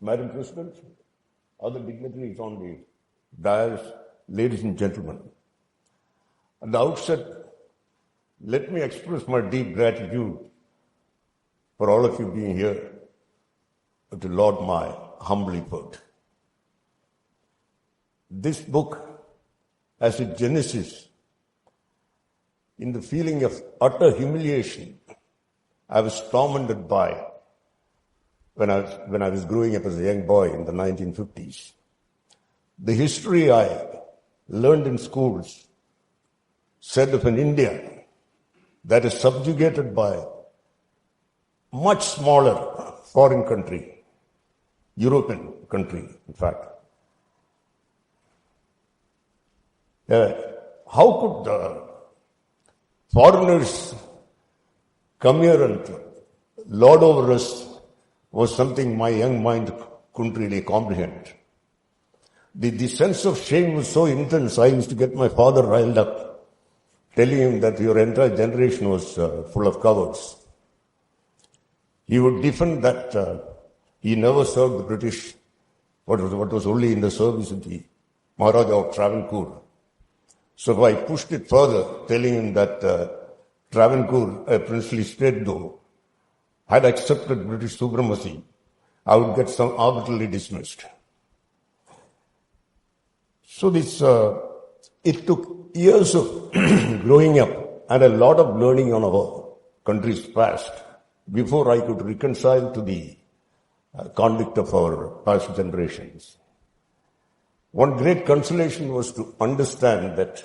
Madam President, other dignitaries on the dais, ladies and gentlemen. At the outset, let me express my deep gratitude for all of you being here to laud my humble effort. This book has a genesis in the feeling of utter humiliation I was tormented by when I was growing up as a young boy in the 1950s. The history I learned in schools said of an India that is subjugated by much smaller foreign country, European country, in fact. How could foreigners come here and lord over us was something my young mind couldn't really comprehend. The sense of shame was so intense, I used to get my father riled up, telling him that your entire generation was full of cowards. He would defend that he never served the British, what was only in the service of the Maharaja of Travancore. So I pushed it further, telling him that Travancore, a princely state though, had accepted British supremacy, I would get some arbitrarily dismissed. So this, it took years of growing up and a lot of learning on our country's past before I could reconcile to the conduct of our past generations. One great consolation was to understand that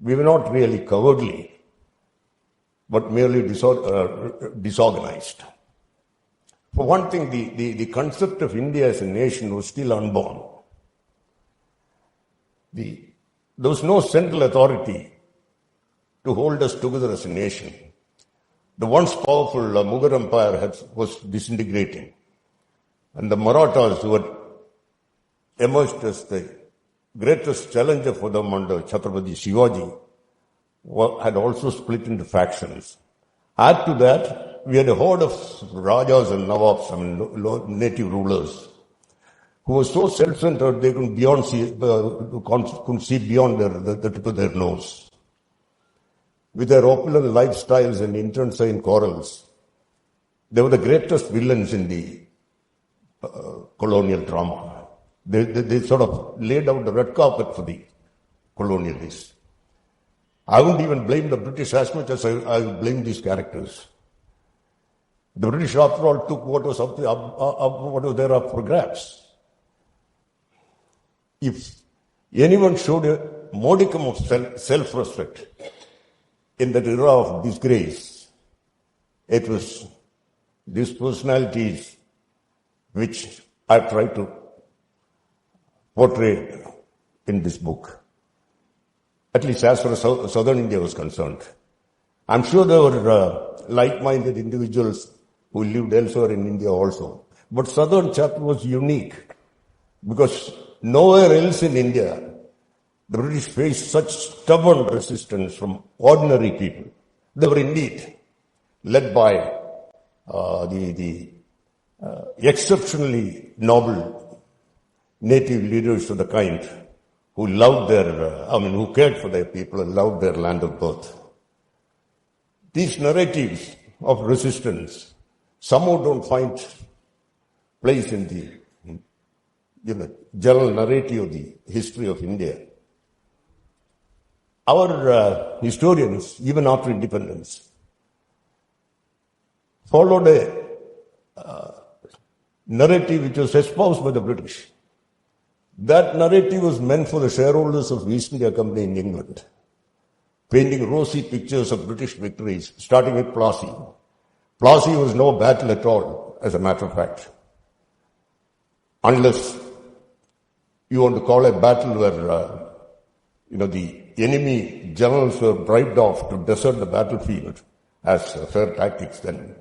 we were not really cowardly, but merely disorganized. For one thing, the concept of India as a nation was still unborn. There was no central authority to hold us together as a nation. The once powerful Mughal Empire was disintegrating, and the Marathas, who had emerged as the greatest challenger for them under Chhatrapati Shivaji, had also split into factions. Add to that, we had a horde of Rajas and Nawabs, native rulers, who were so self-centered they couldn't see beyond the tip of their nose. With their opulent lifestyles and internecine quarrels, they were the greatest villains in the colonial drama. They sort of laid out the red carpet for the colonialists. I wouldn't even blame the British as much as I would blame these characters. The British, after all, took what was there up for grabs. If anyone showed a modicum of self-respect in that era of disgrace, it was these personalities which I tried to portray in this book. At least as far as southern India was concerned. I'm sure there were like-minded individuals who lived elsewhere in India also. But southern chapter was unique because nowhere else in India the British faced such stubborn resistance from ordinary people. They were indeed led by the exceptionally noble native leaders of the kind who loved who cared for their people and loved their land of birth. These narratives of resistance somehow don't find place in the general narrative of the history of India. Our historians, even after independence, followed a narrative which was espoused by the British. That narrative was meant for the shareholders of East India Company in England, painting rosy pictures of British victories, starting with Plassey. Plassey was no battle at all, as a matter of fact. Unless you want to call a battle where, the enemy generals were bribed off to desert the battlefield as fair tactics, then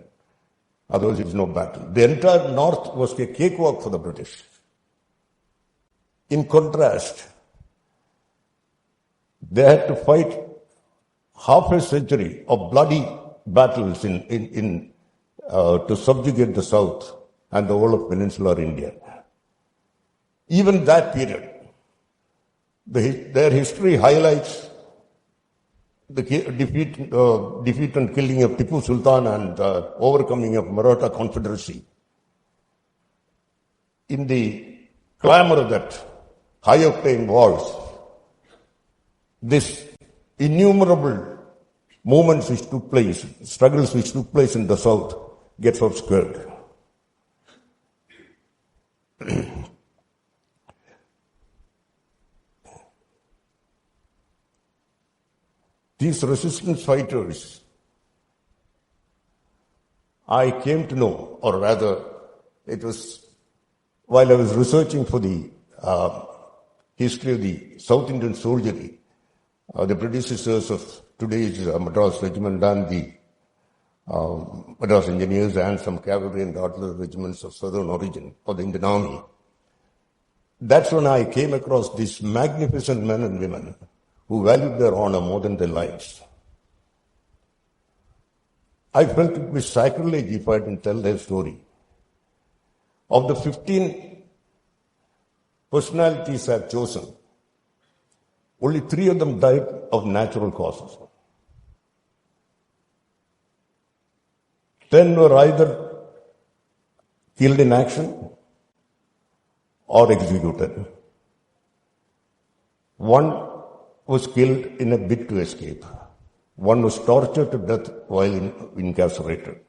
otherwise it's no battle. The entire north was a cakewalk for the British. In contrast, they had to fight half a century of bloody battles to subjugate the South and the whole of peninsular India. Even that period, their history highlights the defeat and killing of Tipu Sultan and overcoming of Maratha Confederacy. In the clamor of that high-octane wars, this innumerable movements which took place, struggles which took place in the south, gets obscured. These resistance fighters, I came to know, or rather, it was while I was researching for the history of the South Indian soldiery, the predecessors of today's Madras Regiment and the Madras Engineers and some cavalry and artillery regiments of southern origin of the Indian Army. That's when I came across these magnificent men and women who valued their honor more than their lives. I felt it was sacrilege if I didn't tell their story. Of the 15 personalities I've chosen, only 3 of them died of natural causes. 10 were either killed in action or executed. 1 was killed in a bid to escape. 1 was tortured to death while incarcerated.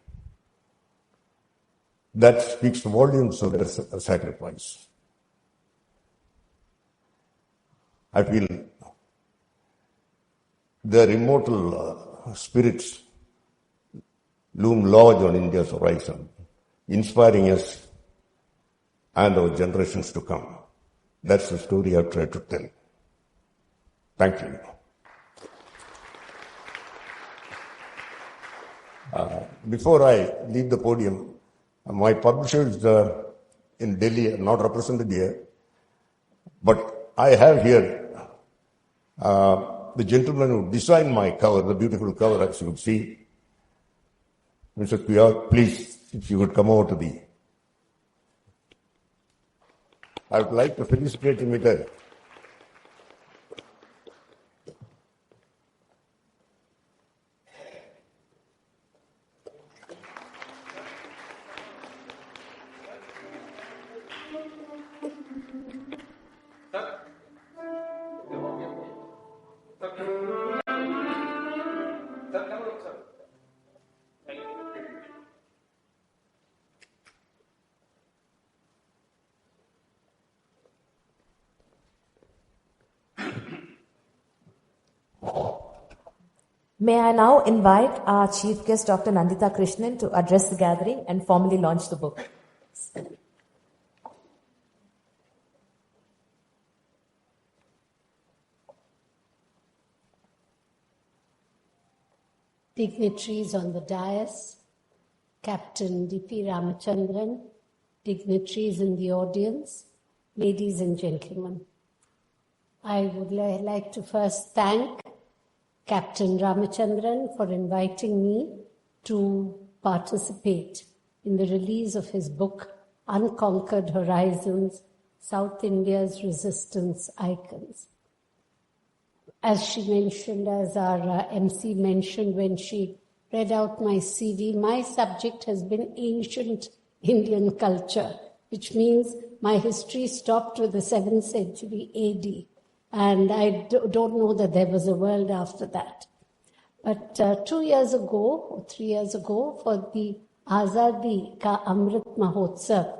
That speaks volumes of their sacrifice. I feel their immortal spirits loom large on India's horizon, inspiring us and our generations to come. That's the story I've tried to tell. Thank you. Before I leave the podium, my publishers in Delhi are not represented here, but I have here the gentleman who designed my cover, the beautiful cover as you would see. Mr. Kuyar, please, if you would come over to the... I would like to felicitate him with a... May I now invite our chief guest, Dr. Nandita Krishnan, to address the gathering and formally launch the book. Dignitaries on the dais, Captain D.P. Ramachandran, dignitaries in the audience, ladies and gentlemen. I would like to first thank Captain Ramachandran for inviting me to participate in the release of his book, Unconquered Horizons, South India's Resistance Icons. As she mentioned, as our MC mentioned when she read out my CV, my subject has been ancient Indian culture, which means my history stopped with the 7th century AD. And I don't know that there was a world after that. But 2 years ago, or 3 years ago, for the Azadi Ka Amrit Mahotsav,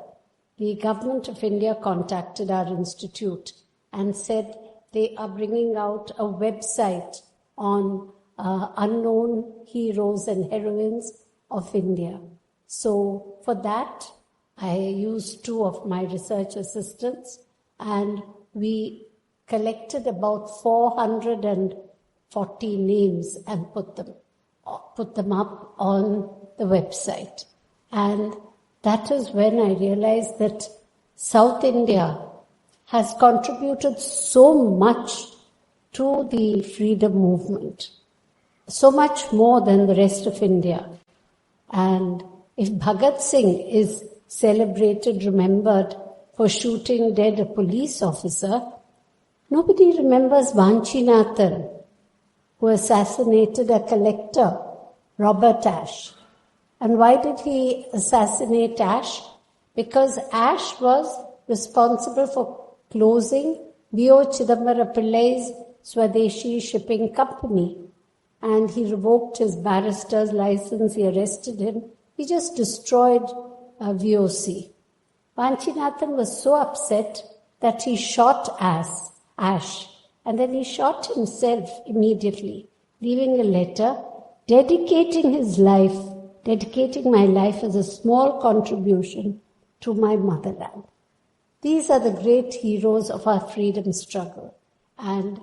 the government of India contacted our institute and said they are bringing out a website on unknown heroes and heroines of India. So for that, I used 2 of my research assistants, and we collected about 440 names and put them up on the website. And that is when I realized that South India has contributed so much to the freedom movement, so much more than the rest of India. And if Bhagat Singh is celebrated, remembered for shooting dead a police officer, nobody remembers Vanchinathan, who assassinated a collector, Robert Ashe. And why did he assassinate Ashe? Because Ashe was responsible for closing V.O. Chidambara Pillai's Swadeshi Shipping Company. And he revoked his barrister's license, he arrested him, he just destroyed VOC. Vanchinathan was so upset that he shot Ashe, and then he shot himself immediately, leaving a letter dedicating my life as a small contribution to my motherland. These are the great heroes of our freedom struggle, and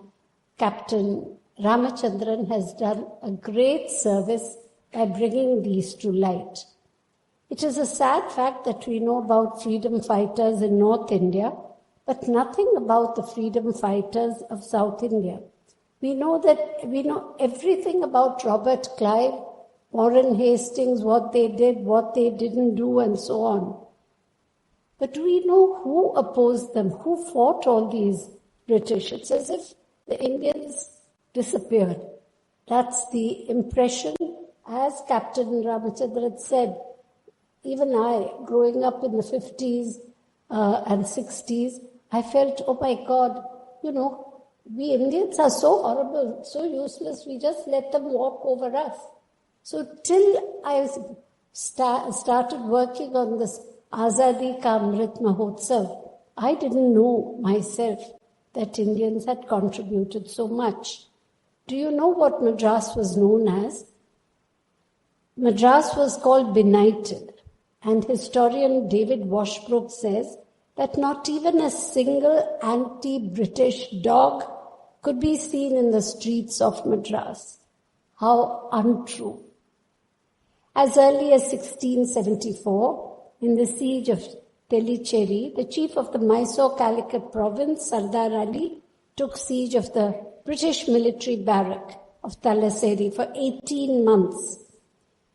Captain Ramachandran has done a great service by bringing these to light. It is a sad fact that we know about freedom fighters in North India, but nothing about the freedom fighters of South India. We know everything about Robert Clive, Warren Hastings, what they did, what they didn't do, and so on. But do we know who opposed them, who fought all these British? It's as if the Indians disappeared. That's the impression, as Captain Ramachandran said. Even I, growing up in the 50s and 60s, I felt, oh my God, we Indians are so horrible, so useless, we just let them walk over us. So till I started working on this Azadi Ka Amrit Mahotsav, I didn't know myself that Indians had contributed so much. Do you know what Madras was known as? Madras was called benighted. And historian David Washbrook says that not even a single anti-British dog could be seen in the streets of Madras. How untrue. As early as 1674, in the siege of Tellicherry, the chief of the Mysore Calicut province, Sardar Ali, took siege of the British military barrack of Tallassery for 18 months.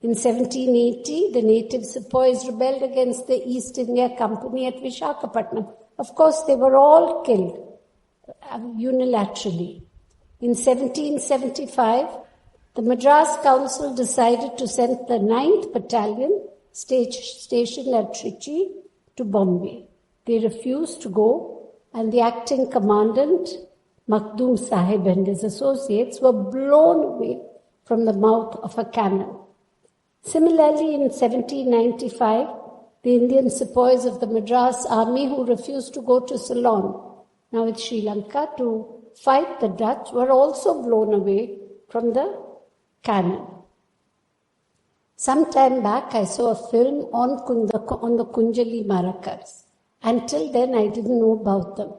In 1780, the native sepoys rebelled against the East India Company at Vishakhapatnam. Of course, they were all killed unilaterally. In 1775, the Madras Council decided to send the 9th Battalion, stationed at Trichy, to Bombay. They refused to go, and the acting commandant, Makhdum Sahib, and his associates were blown away from the mouth of a cannon. Similarly, in 1795, the Indian sepoys of the Madras army who refused to go to Ceylon, now it's Sri Lanka, to fight the Dutch, were also blown away from the cannon. Some time back, I saw a film on the Kunjali Marakars. Until then, I didn't know about them.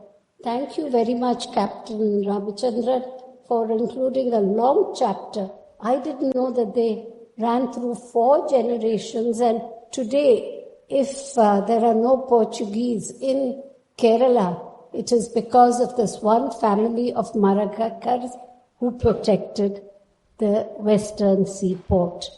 Thank you very much, Captain Ramachandran, for including a long chapter. I didn't know that they ran through 4 generations, and today, if there are no Portuguese in Kerala, it is because of this one family of Marakkars who protected the western seaport.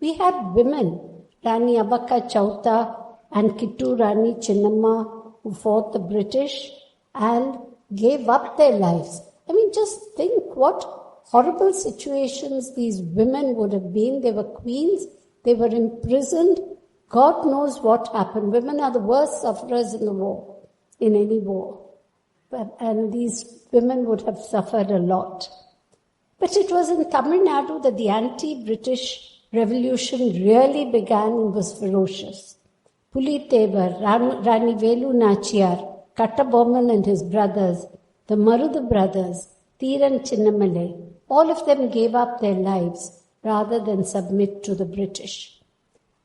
We had women, Rani Abaka Chauta and Kittu Rani Chinnamma, who fought the British and gave up their lives. I mean, just think what horrible situations these women would have been. They were queens, they were imprisoned. God knows what happened. Women are the worst sufferers in the war, in any war. And these women would have suffered a lot. But it was in Tamil Nadu that the anti-British revolution really began and was ferocious. Pulithevar, Rani Velu Nachiyar, Kattabomman and his brothers, the Marudu brothers, Theeran Chinnamale, all of them gave up their lives rather than submit to the British.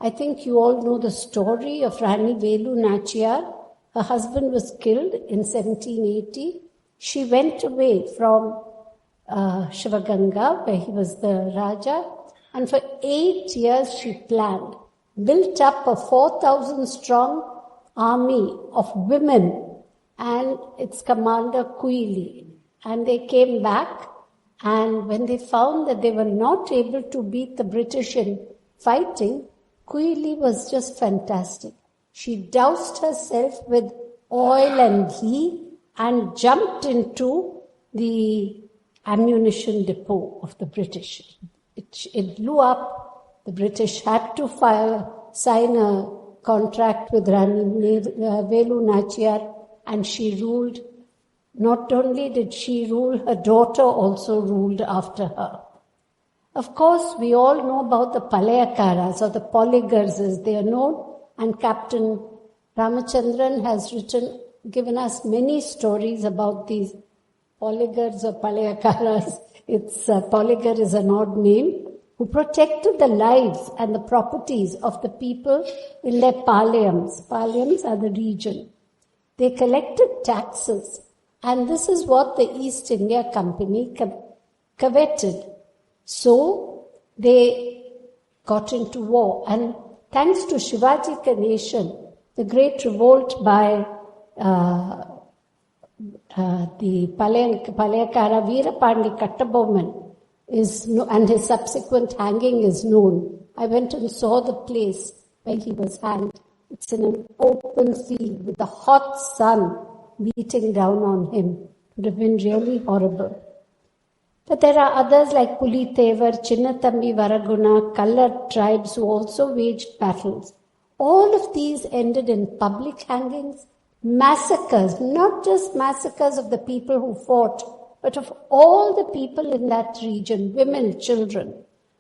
I think you all know the story of Rani Velu Nachiyar. Her husband was killed in 1780. She went away from Shivaganga, where he was the Raja, and for 8 years she planned, built up a 4,000 strong army of women and its commander Kuili. And they came back, and when they found that they were not able to beat the British in fighting, Kuili was just fantastic. She doused herself with oil and ghee and jumped into the ammunition depot of the British. It blew up. The British had to sign a contract with Rani Velu Nachiyar, and she ruled. Not only did she rule, her daughter also ruled after her. Of course, we all know about the Palayakaras, or the Polygars as they are known, and Captain Ramachandran has given us many stories about these Polygars or Palayakaras. Polygar is an odd name, who protected the lives and the properties of the people in their palayams. Palayams are the region. They collected taxes, and this is what the East India Company coveted. So they got into war, and thanks to Shivaji Ganeshan, the great revolt by the Palayakara Veerapandi Kattabomman and his subsequent hanging is known. I went and saw the place where he was hanged. It's in an open field with the hot sun beating down on him. It would have been really horrible. But there are others like Pulitevar, Chinnathambi Varaguna, colored tribes who also waged battles. All of these ended in public hangings, massacres, not just massacres of the people who fought, but of all the people in that region, women, children.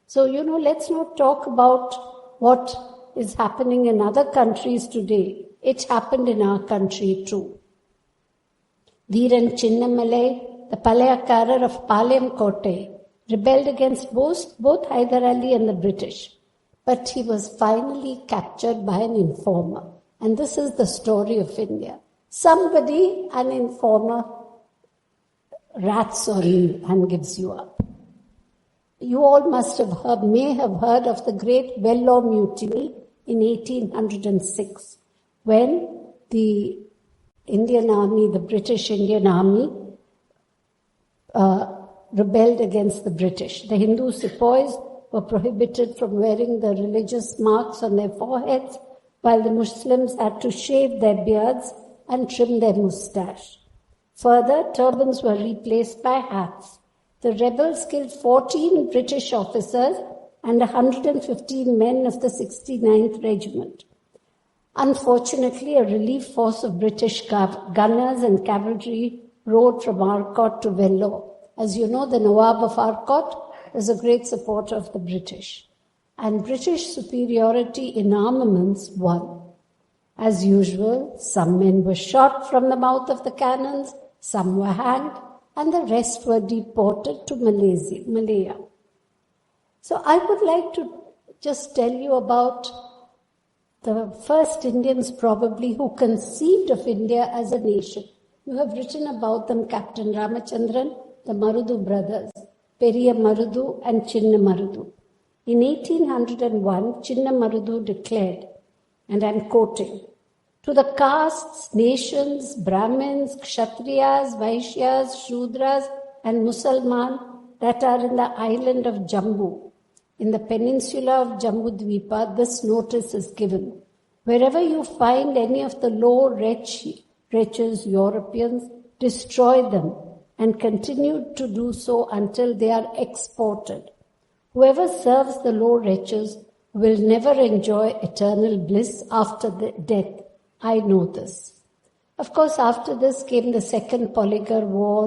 So, let's not talk about what is happening in other countries today. It happened in our country too. Veeran Chinnamalai, the Palayakarar of Palayam Kotte, rebelled against both Hyder Ali and the British. But he was finally captured by an informer. And this is the story of India. Somebody, an informer, rats on you and gives you up. You all may have heard of the Great Vellore Mutiny in 1806, when the Indian Army, the British Indian Army, rebelled against the British. The Hindu sepoys were prohibited from wearing the religious marks on their foreheads, while the Muslims had to shave their beards and trim their moustache. Further, turbans were replaced by hats. The rebels killed 14 British officers and 115 men of the 69th Regiment. Unfortunately, a relief force of British gunners and cavalry rode from Arcot to Vellore. As you know, the Nawab of Arcot was a great supporter of the British. And British superiority in armaments won. As usual, some men were shot from the mouth of the cannons, some were hanged, and the rest were deported to Malaya. So I would like to just tell you about the first Indians probably who conceived of India as a nation. You have written about them, Captain Ramachandran, the Marudu brothers, Periya Marudu and Chinna Marudu. In 1801, Chinna Marudu declared, and I'm quoting, "To the castes, nations, Brahmins, Kshatriyas, Vaishyas, Shudras and Musalman that are in the island of Jambu, in the peninsula of Jambudvipa, this notice is given. Wherever you find any of the low wretches, Europeans, destroy them and continue to do so until they are exported. Whoever serves the low wretches will never enjoy eternal bliss after death. I know this." Of course, after this came the Second Polygar War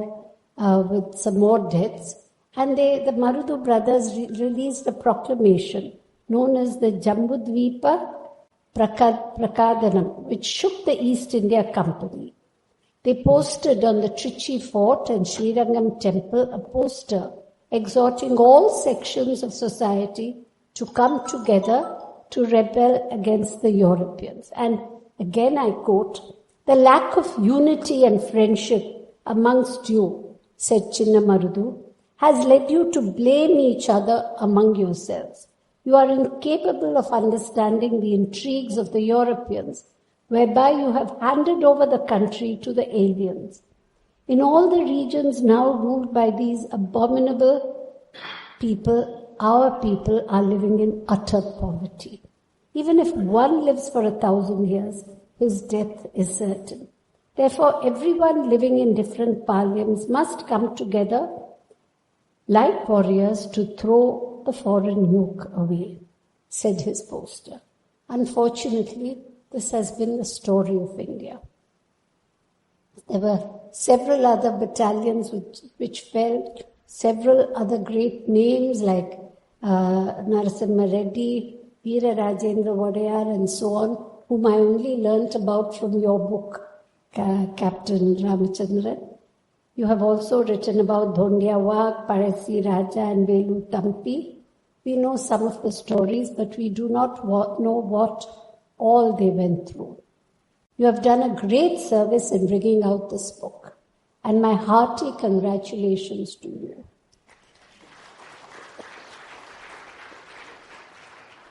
with some more deaths. And the Marudu brothers released a proclamation known as the Jambudvipa Prakadanam, which shook the East India Company. They posted on the Trichy Fort and Srirangam Temple a poster exhorting all sections of society to come together to rebel against the Europeans. And again I quote, "The lack of unity and friendship amongst you," said Chinna Marudu, "has led you to blame each other among yourselves. You are incapable of understanding the intrigues of the Europeans, whereby you have handed over the country to the aliens. In all the regions now ruled by these abominable people, our people are living in utter poverty. Even if one lives for 1,000 years, his death is certain. Therefore, everyone living in different palyams must come together like warriors to throw the foreign yoke away, said his poster. Unfortunately, this has been the story of India. There were several other battalions which fell, several other great names like Narasimha Reddy, Veera Rajendra Wadayar and so on, whom I only learnt about from your book, Captain Ramachandran. You have also written about Dhondia Wag, Parasi Raja and Velu Tampi. We know some of the stories, but we do not know what all they went through. You have done a great service in bringing out this book, and my hearty congratulations to you.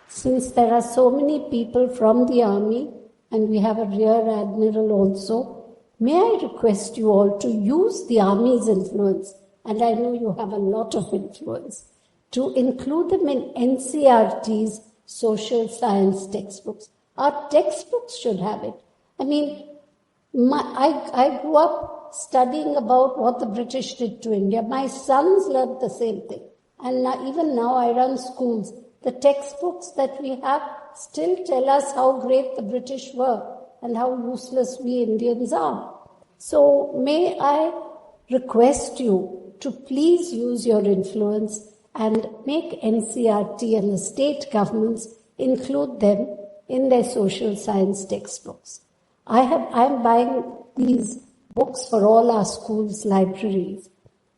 Since there are so many people from the army, and we have a rear admiral also, may I request you all to use the army's influence, and I know you have a lot of influence, to include them in NCERT's social science textbooks. Our textbooks should have it. I mean, I grew up studying about what the British did to India. My sons learned the same thing. And even now I run schools. The textbooks that we have still tell us how great the British were and how useless we Indians are. So may I request you to please use your influence and make NCERT and the state governments include them in their social science textbooks. I'm buying these books for all our schools' libraries.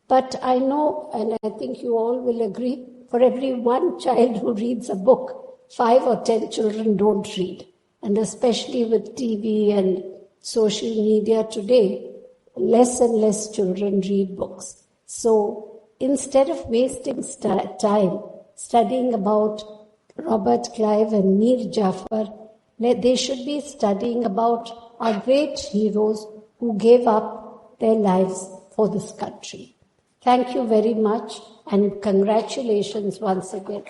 But I know, and I think you all will agree, for every one child who reads a book, 5 or 10 children don't read. And especially with TV and social media today, less and less children read books. So instead of wasting time studying about Robert Clive and Mir Jafar, they should be studying about our great heroes who gave up their lives for this country. Thank you very much and congratulations once again.